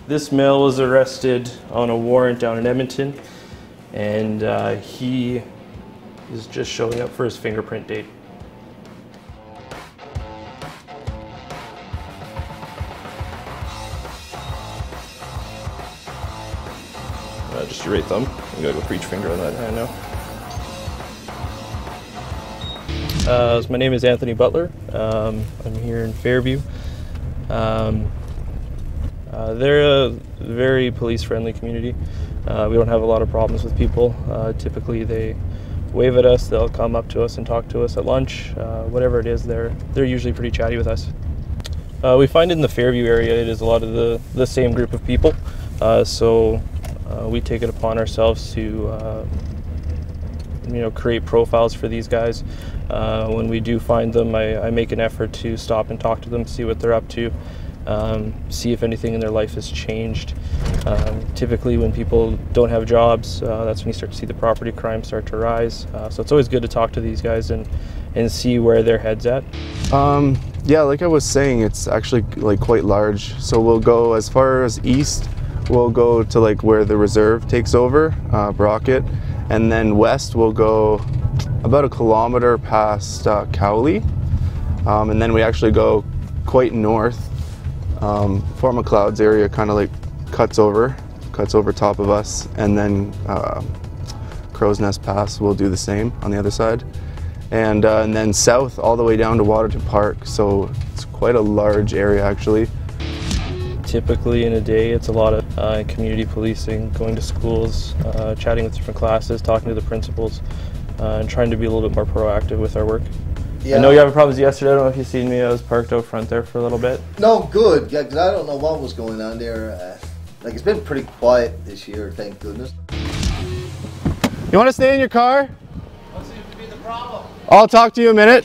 This male was arrested on a warrant down in Edmonton, and he is just showing up for his fingerprint date. Just your right thumb. You gotta go for each finger on that hand now. So my name is Anthony Butler. I'm here in Fairview. They're a very police-friendly community. We don't have a lot of problems with people. Typically, they wave at us. They'll come up to us and talk to us at lunch. Whatever it is, they're usually pretty chatty with us. We find in the Fairview area, it is a lot of the same group of people. So we take it upon ourselves to create profiles for these guys. When we do find them, I make an effort to stop and talk to them, see what they're up to, see if anything in their life has changed. Typically when people don't have jobs, that's when you start to see the property crime start to rise. So it's always good to talk to these guys and see where their head's at. Yeah, like I was saying, it's actually like quite large. So we'll go as far as east. We'll go to like where the reserve takes over, Brockett, and then west we'll go about a kilometer past Cowley, and then we actually go quite north. Fort Macleod's area kind of like cuts over top of us, and then Crow's Nest Pass will do the same on the other side, and then south all the way down to Waterton Park. So it's quite a large area actually. Typically in a day, it's a lot of community policing, going to schools, chatting with different classes, talking to the principals, and trying to be a little bit more proactive with our work. Yeah. I know you have problems yesterday. I don't know if you've seen me. I was parked out front there for a little bit. No, good. Yeah, because I don't know what was going on there. Like, it's been pretty quiet this year, thank goodness. You want to stay in your car? What seems to be the problem? I'll talk to you in a minute.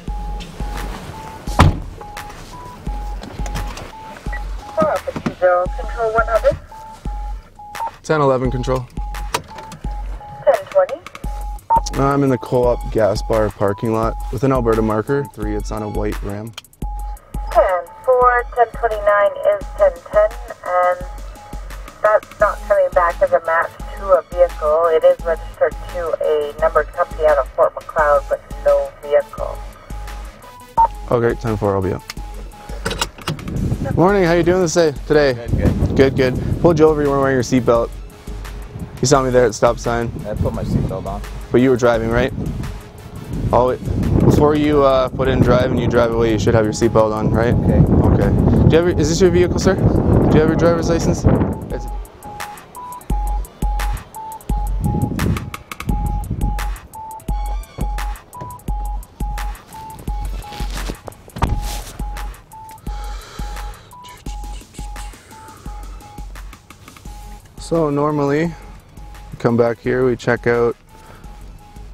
0 Control 100. 1011 Control. 1020. I'm in the Co-op gas bar parking lot with an Alberta marker. 3, it's on a white Ram. 10-4, 1029 is 1010, and that's not coming back as a match to a vehicle. It is registered to a numbered company out of Fort Macleod, but no vehicle. Okay, 10-4, I'll be up. Morning, how you doing today? Good. Pulled you over, you weren't wearing your seatbelt. You saw me there at the stop sign. I put my seatbelt on. But you were driving, right? Before you put in drive and you drive away, you should have your seatbelt on, right? Okay. Is this your vehicle, sir? Do you have your driver's license? So normally, we come back here, we check out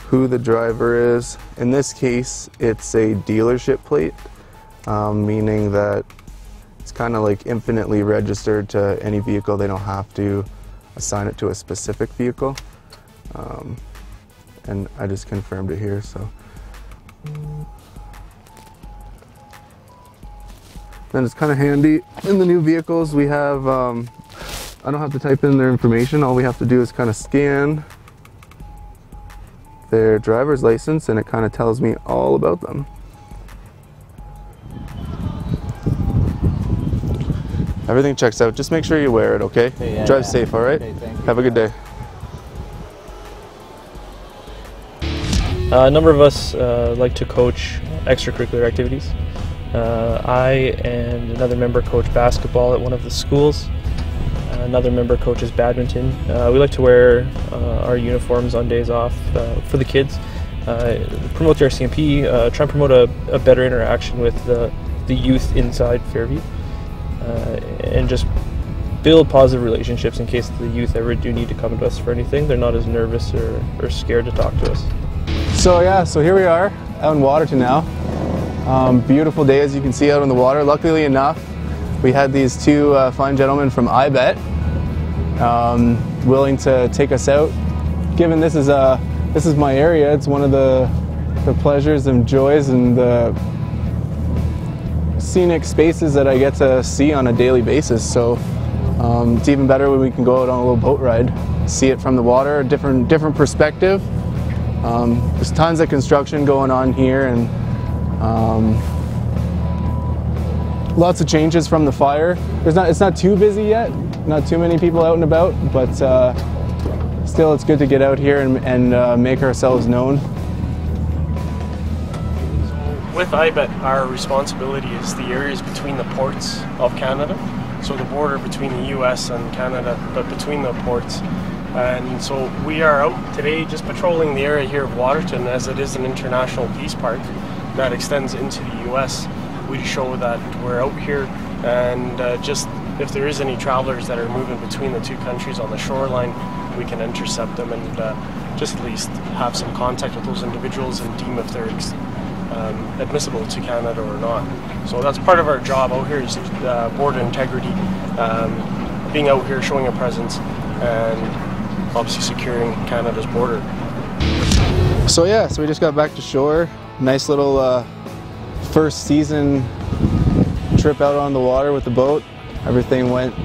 who the driver is. In this case, it's a dealership plate, meaning that it's kind of like infinitely registered to any vehicle. They don't have to assign it to a specific vehicle. And I just confirmed it here, so. Then it's kind of handy. In the new vehicles, we have, I don't have to type in their information. All we have to do is kind of scan their driver's license, and it kind of tells me all about them. Everything checks out. Just make sure you wear it, okay? Yeah, Drive safe, all right? Okay, thank you. Have a good day. A number of us like to coach extracurricular activities. I and another member coach basketball at one of the schools. Another member coaches badminton. We like to wear our uniforms on days off for the kids. Promote the RCMP, try and promote a better interaction with the youth inside Fairview, and just build positive relationships in case the youth ever do need to come to us for anything. They're not as nervous or scared to talk to us. So yeah, so here we are out in Waterton now. Beautiful day, as you can see, out on the water. Luckily enough, we had these two fine gentlemen from IBET willing to take us out. Given this is my area, it's one of the pleasures and joys and the scenic spaces that I get to see on a daily basis. So It's even better when we can go out on a little boat ride, see it from the water, a different perspective. There's tons of construction going on here, and lots of changes from the fire. It's not too busy yet, not too many people out and about, but still it's good to get out here and make ourselves known. With IBET, our responsibility is the areas between the ports of Canada, so the border between the US and Canada, but between the ports. And so we are out today just patrolling the area here of WATERTON, as it is an international peace park that extends into the US. We show that we're out here, and just if there is any travelers that are moving between the two countries on the shoreline, we can intercept them and just at least have some contact with those individuals and deem if they're admissible to Canada or not. So that's part of our job out here, is border integrity, being out here, showing a presence, and obviously securing Canada's border. So yeah, so we just got back to shore. Nice little first season trip out on the water with the boat. Everything went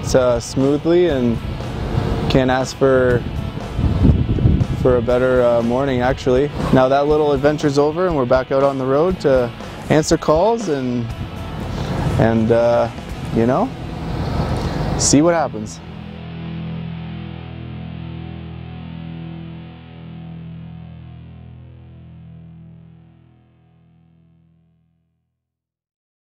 smoothly, and can't ask for a better morning, actually. Now that little adventure's over, and we're back out on the road to answer calls and you know, see what happens.